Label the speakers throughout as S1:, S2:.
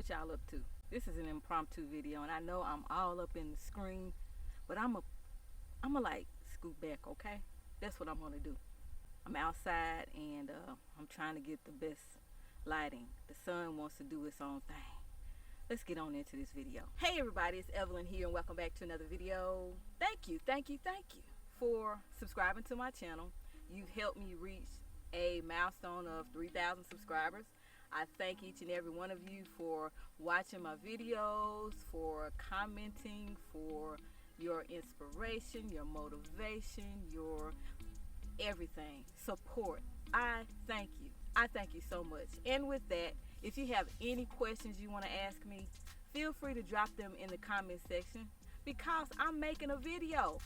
S1: what y'all up to? This is an impromptu video, and I know I'm all up in the screen, but I'm like scoot back, okay? That's what I'm gonna do. I'm outside, and I'm trying to get the best lighting. The sun wants to do its own thing. Let's get on into this video. Hey everybody, it's Evelyn here, and welcome back to another video. Thank you for subscribing to my channel. You've helped me reach a milestone of 3,000 subscribers. I thank each and every one of you for watching my videos, for commenting, for your inspiration, your motivation, your everything, support. I thank you. I thank you so much. And with that, if you have any questions you want to ask me, feel free to drop them in the comment section, because I'm making a video.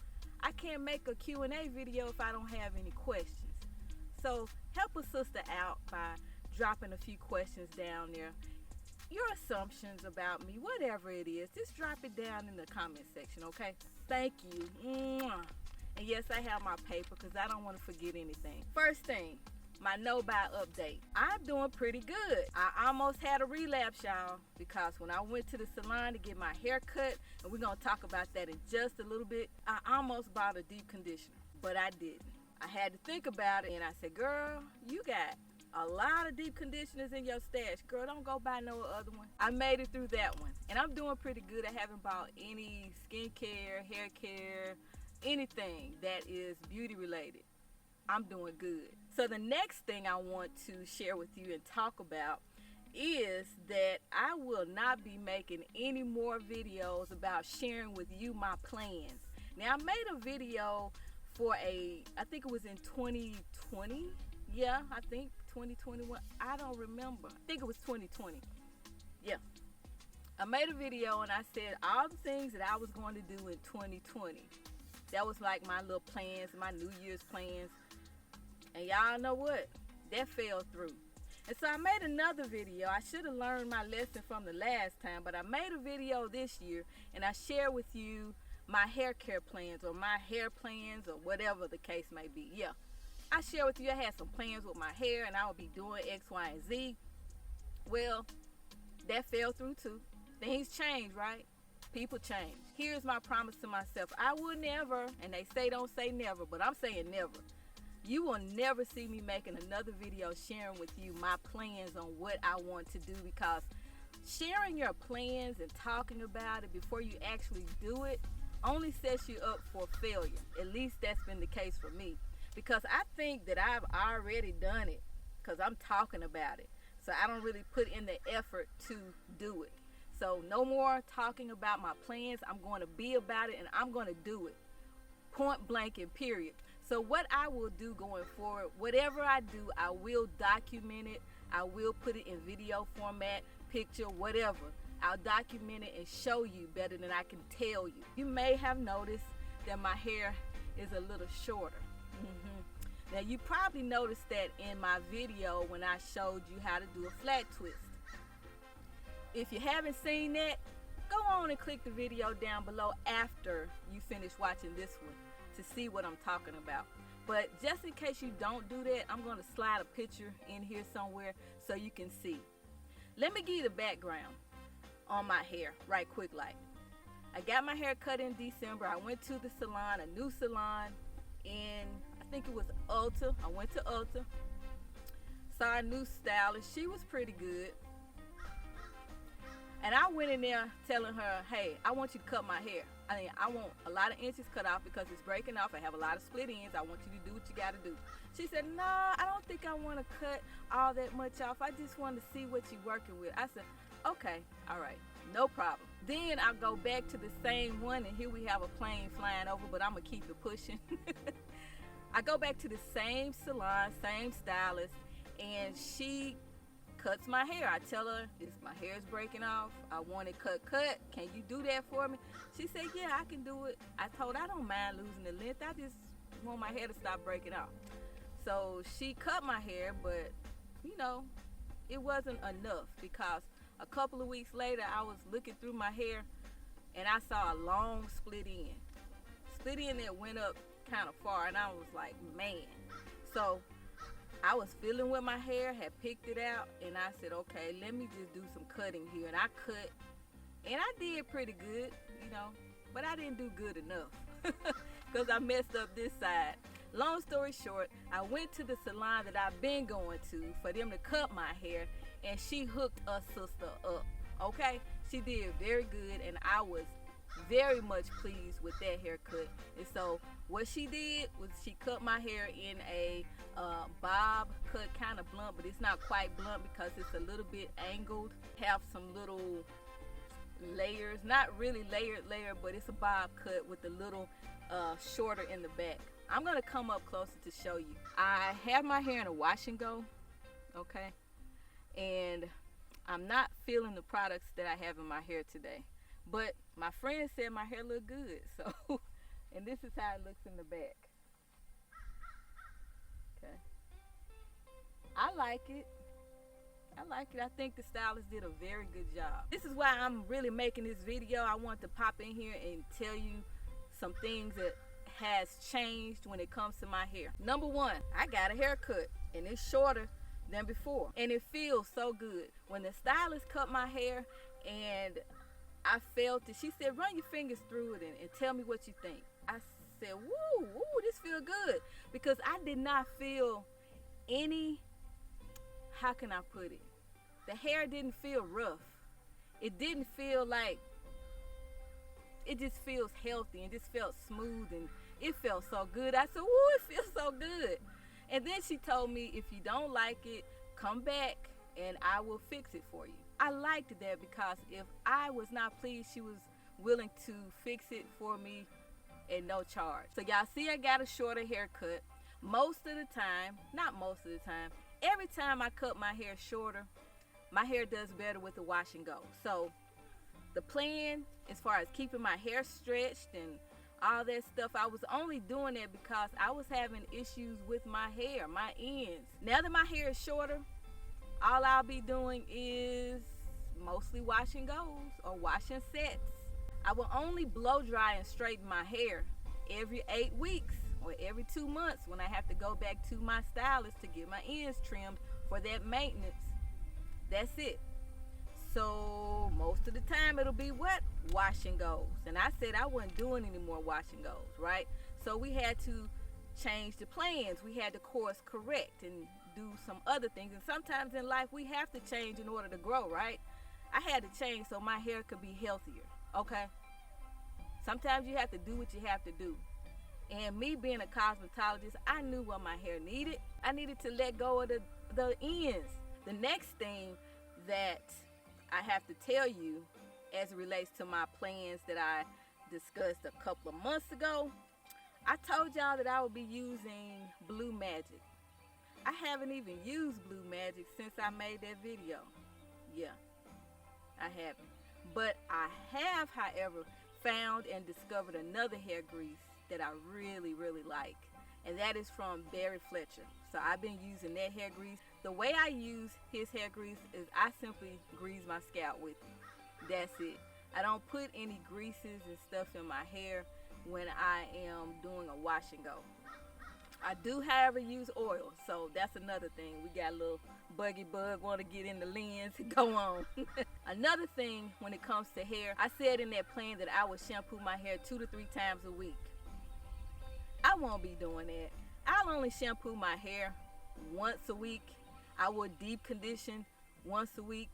S1: I can't make a Q&A video if I don't have any questions. So help a sister out by dropping a few questions down there. Your assumptions about me, whatever it is, just drop it down in the comment section, okay? Thank you. Mwah. And yes, I have my paper because I don't want to forget anything. First thing, my no-buy update. I'm doing pretty good. I almost had a relapse, y'all, because when I went to the salon to get my hair cut, and we're going to talk about that in just a little bit, I almost bought a deep conditioner, but I didn't. I had to think about it, and I said, girl, you got a lot of deep conditioners in your stash. Girl, don't go buy no other one. I made it through that one, and I'm doing pretty good. I haven't bought any skincare, hair care, anything that is beauty related. I'm doing good. So the next thing I want to share with you and talk about is that I will not be making any more videos about sharing with you my plans. Now, I made a video for I think it was in 2020. Yeah, I think 2021. I don't remember. I think it was 2020. Yeah. I made a video and I said all the things that I was going to do in 2020. That was like my little plans, my New Year's plans. And y'all know what? That fell through. And so I made another video. I should have learned my lesson from the last time, but I made a video this year and I share with you my hair care plans, or my hair plans, or whatever the case may be. Yeah. I share with you I had some plans with my hair and I would be doing X, Y, and Z. Well, that fell through too. Things change, right? People change. Here's my promise to myself. I will never, and they say don't say never, but I'm saying never. You will never see me making another video sharing with you my plans on what I want to do, because sharing your plans and talking about it before you actually do it only sets you up for failure. At least that's been the case for me, because I think that I've already done it because I'm talking about it. So I don't really put in the effort to do it. So no more talking about my plans. I'm going to be about it and I'm going to do it. Point blank and period. So what I will do going forward, whatever I do, I will document it. I will put it in video format, picture, whatever. I'll document it and show you better than I can tell you. You may have noticed that my hair is a little shorter. Now you probably noticed that in my video when I showed you how to do a flat twist. If you haven't seen that, go on and click the video down below after you finish watching this one to see what I'm talking about. But just in case you don't do that, I'm going to slide a picture in here somewhere so you can see. Let me give you the background on my hair right quick. Like, I got my hair cut in December. I went to the salon, a new salon in, I think it was Ulta. I went to Ulta, saw a new stylist. She was pretty good. And I went in there telling her, hey, I want you to cut my hair. I want a lot of inches cut off because it's breaking off. I have a lot of split ends. I want you to do what you got to do. She said, no, I don't think I want to cut all that much off. I just want to see what you're working with. I said, okay, all right, no problem. Then I'll go back to the same one, and here we have a plane flying over, but I'm going to keep it pushing. I go back to the same salon, same stylist, and she cuts my hair. I tell her, my hair is breaking off. I want it cut. Can you do that for me? She said, yeah, I can do it. I told her I don't mind losing the length. I just want my hair to stop breaking off. So she cut my hair, but you know, it wasn't enough, because a couple of weeks later I was looking through my hair and I saw a long split end that went up kind of far, and I was like, man. So I was feeling with my hair, had picked it out, and I said, okay, let me just do some cutting here. And I cut, and I did pretty good, you know, but I didn't do good enough because I messed up this side. Long story short, I went to the salon that I've been going to for them to cut my hair, and she hooked a sister up, okay? She did very good, and I was very much pleased with that haircut. And so what she did was she cut my hair in a bob cut, kind of blunt, but it's not quite blunt because it's a little bit angled, have some little layers, not really layer, but it's a bob cut with a little shorter in the back. I'm gonna come up closer to show you. I have my hair in a wash and go, okay, and I'm not feeling the products that I have in my hair today, but my friend said my hair looked good, so and this is how it looks in the back. Okay, I like it. I think the stylist did a very good job. This is why I'm really making this video. I want to pop in here and tell you some things that has changed when it comes to my hair. Number one, I got a haircut and it's shorter than before, and it feels so good. When the stylist cut my hair and I felt it, she said, run your fingers through it and tell me what you think. I said, woo, this feel good, because I did not feel any, how can I put it? The hair didn't feel rough. It didn't feel like, it just feels healthy and just felt smooth, and it felt so good. I said, woo, it feels so good. And then she told me, if you don't like it, come back and I will fix it for you. I liked that because if I was not pleased, she was willing to fix it for me at no charge. So y'all see I got a shorter haircut. Most of the time, not most of the time, every time I cut my hair shorter, my hair does better with the wash and go. So the plan as far as keeping my hair stretched and all that stuff, I was only doing that because I was having issues with my hair, my ends. Now that my hair is shorter, all I'll be doing is mostly wash and goes or wash and sets. I will only blow dry and straighten my hair every 8 weeks or every 2 months when I have to go back to my stylist to get my ends trimmed for that maintenance. That's it. So most of the time it'll be what? Wash and goes. And I said I wasn't doing any more wash and goes, right? So we had to change the plans. We had to course correct and do some other things. And sometimes in life we have to change in order to grow, right? I had to change so my hair could be healthier, okay? Sometimes you have to do what you have to do. And me being a cosmetologist, I knew what my hair needed. I needed to let go of the ends. The next thing that I have to tell you as it relates to my plans that I discussed a couple of months ago, I told y'all that I would be using Blue Magic. I haven't even used Blue Magic since I made that video. Yeah, I haven't. But I have, however, found and discovered another hair grease that I really, really like. And that is from Barry Fletcher. So I've been using that hair grease. The way I use his hair grease is I simply grease my scalp with it. That's it. I don't put any greases and stuff in my hair when I am doing a wash and go. I do, however, use oil. So that's another thing. We got a little buggy bug want to get in the lens. Go on. Another thing when it comes to hair, I said in that plan that I would shampoo my hair 2 to 3 times a week. I won't be doing that. I'll only shampoo my hair once a week. I will deep condition once a week.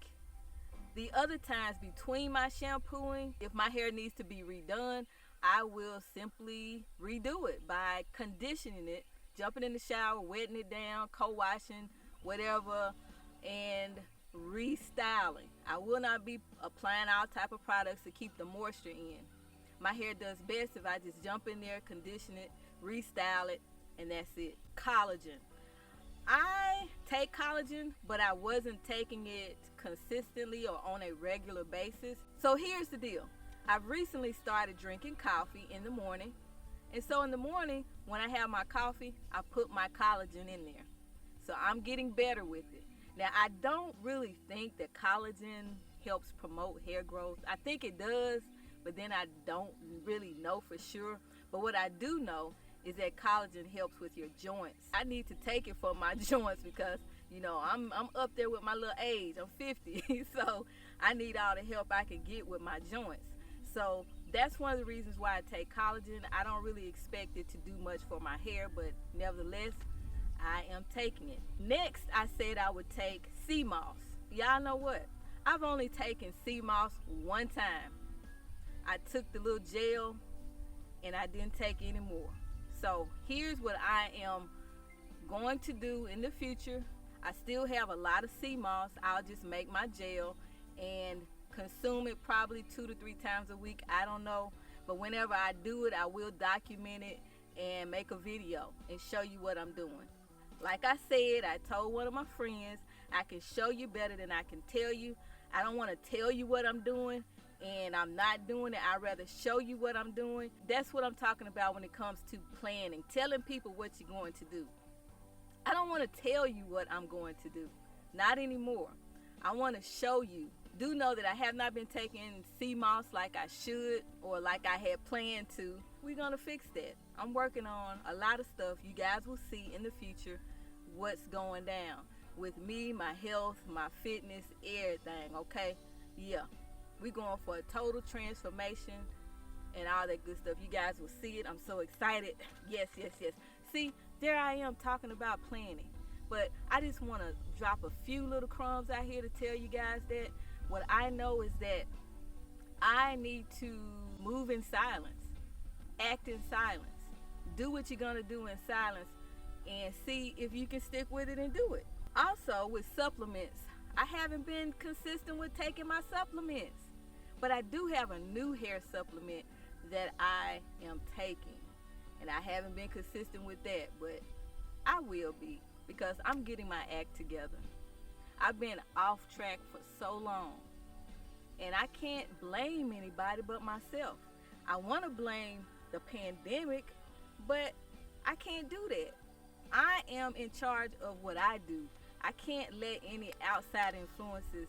S1: The other times between my shampooing, if my hair needs to be redone, I will simply redo it by conditioning it, jumping in the shower, wetting it down, co-washing, whatever, and restyling. I will not be applying all type of products to keep the moisture in. My hair does best if I just jump in there, condition it, restyle it, and that's it. Collagen. I take collagen, but I wasn't taking it consistently or on a regular basis. So here's the deal. I've recently started drinking coffee in the morning. And so in the morning, when I have my coffee, I put my collagen in there. So I'm getting better with it. Now, I don't really think that collagen helps promote hair growth. I think it does, but then I don't really know for sure. But what I do know is that collagen helps with your joints. I need to take it for my joints because, you know, I'm up there with my little age. I'm 50, so I need all the help I can get with my joints. So that's one of the reasons why I take collagen. I don't really expect it to do much for my hair, but nevertheless, I am taking it. Next, I said I would take sea moss. Y'all know what? I've only taken sea moss one time. I took the little gel and I didn't take any more. So here's what I am going to do in the future. I still have a lot of sea moss. I'll just make my gel and consume it probably 2 to 3 times a week. I don't know. But whenever I do it, I will document it and make a video and show you what I'm doing. Like I said, I told one of my friends, I can show you better than I can tell you. I don't want to tell you what I'm doing and I'm not doing it. I'd rather show you what I'm doing. That's what I'm talking about when it comes to planning, telling people what you're going to do. I don't want to tell you what I'm going to do. Not anymore. I want to show you. Do know that I have not been taking sea moss like I should or like I had planned to. We're going to fix that. I'm working on a lot of stuff. You guys will see in the future what's going down with me, my health, my fitness, everything, okay? Yeah, we're going for a total transformation and all that good stuff. You guys will see it. I'm so excited. Yes, yes, yes. See, there I am talking about planning. But I just want to drop a few little crumbs out here to tell you guys that what I know is that I need to move in silence, act in silence, do what you're going to do in silence, and see if you can stick with it and do it. Also, with supplements, I haven't been consistent with taking my supplements, but I do have a new hair supplement that I am taking, and I haven't been consistent with that, but I will be because I'm getting my act together. I've been off track for so long, and I can't blame anybody but myself. I want to blame the pandemic, but I can't do that. I am in charge of what I do. I can't let any outside influences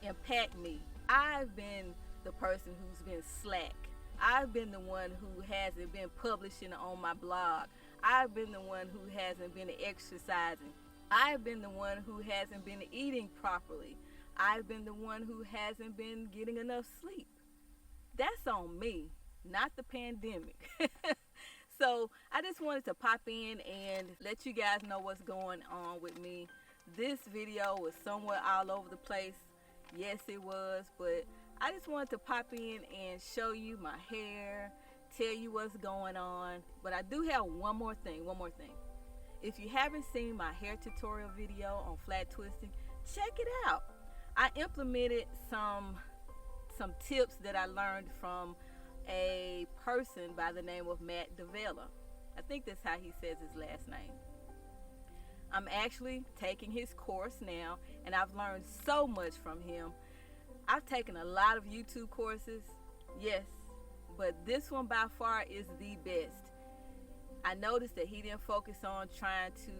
S1: impact me. I've been the person who's been slack. I've been the one who hasn't been publishing on my blog. I've been the one who hasn't been exercising. I've been the one who hasn't been eating properly. I've been the one who hasn't been getting enough sleep. That's on me, not the pandemic. So I just wanted to pop in and let you guys know what's going on with me. This video was somewhat all over the place. Yes, it was, but I just wanted to pop in and show you my hair, tell you what's going on. But I do have one more thing. If you haven't seen my hair tutorial video on flat twisting, check it out. I implemented some tips that I learned from a person by the name of Matt Davella. I think that's how he says his last name. I'm actually taking his course now, and I've learned so much from him. I've taken a lot of YouTube courses, yes, but this one by far is the best. I noticed that he didn't focus on trying to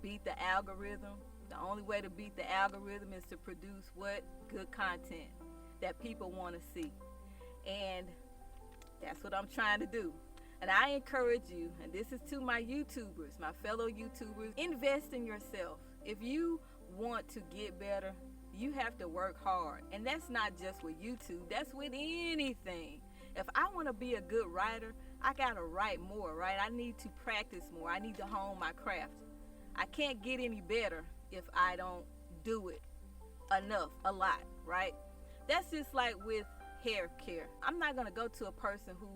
S1: beat the algorithm. The only way to beat the algorithm is to produce what? Good content that people want to see. And that's what I'm trying to do. And I encourage you, and this is to my YouTubers, my fellow YouTubers, invest in yourself. If you want to get better, you have to work hard. And that's not just with YouTube, that's with anything. If I want to be a good writer, I got to write more, right? I need to practice more. I need to hone my craft. I can't get any better if I don't do it enough, a lot, right? That's just like with hair care. I'm not going to go to a person who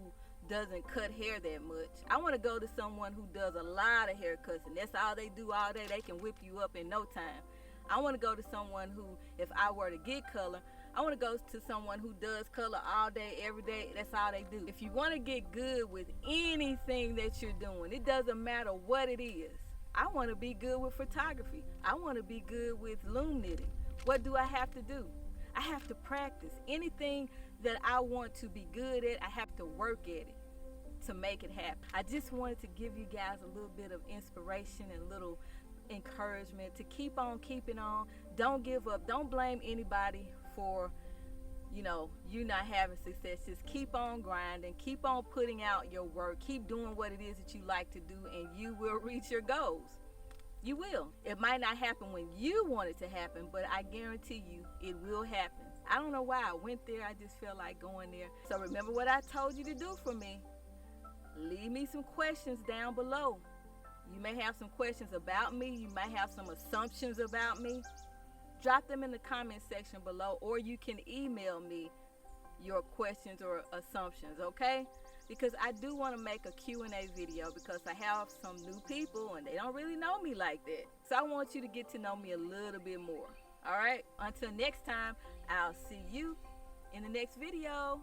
S1: doesn't cut hair that much. I want to go to someone who does a lot of haircuts, and that's all they do all day. They can whip you up in no time. I want to go to someone who, if I were to get color, I want to go to someone who does color all day, every day. That's all they do. If you want to get good with anything that you're doing, it doesn't matter what it is. I want to be good with photography. I want to be good with loom knitting. What do I have to do? I have to practice. Anything that I want to be good at, I have to work at it to make it happen. I just wanted to give you guys a little bit of inspiration and a little encouragement to keep on keeping on. Don't give up. Don't blame anybody for you know, you're not having success. Just keep on grinding, keep on putting out your work, keep doing what it is that you like to do, and you will reach your goals. You will. It might not happen when you want it to happen, but I guarantee you it will happen. I don't know why I went there. I just felt like going there. So remember what I told you to do for me. Leave me some questions down below. You may have some questions about me. You might have some assumptions about me. Drop them in the comment section below, or you can email me your questions or assumptions, okay? Because I do want to make a Q&A video, because I have some new people and they don't really know me like that. So I want you to get to know me a little bit more. All right? Until next time, I'll see you in the next video.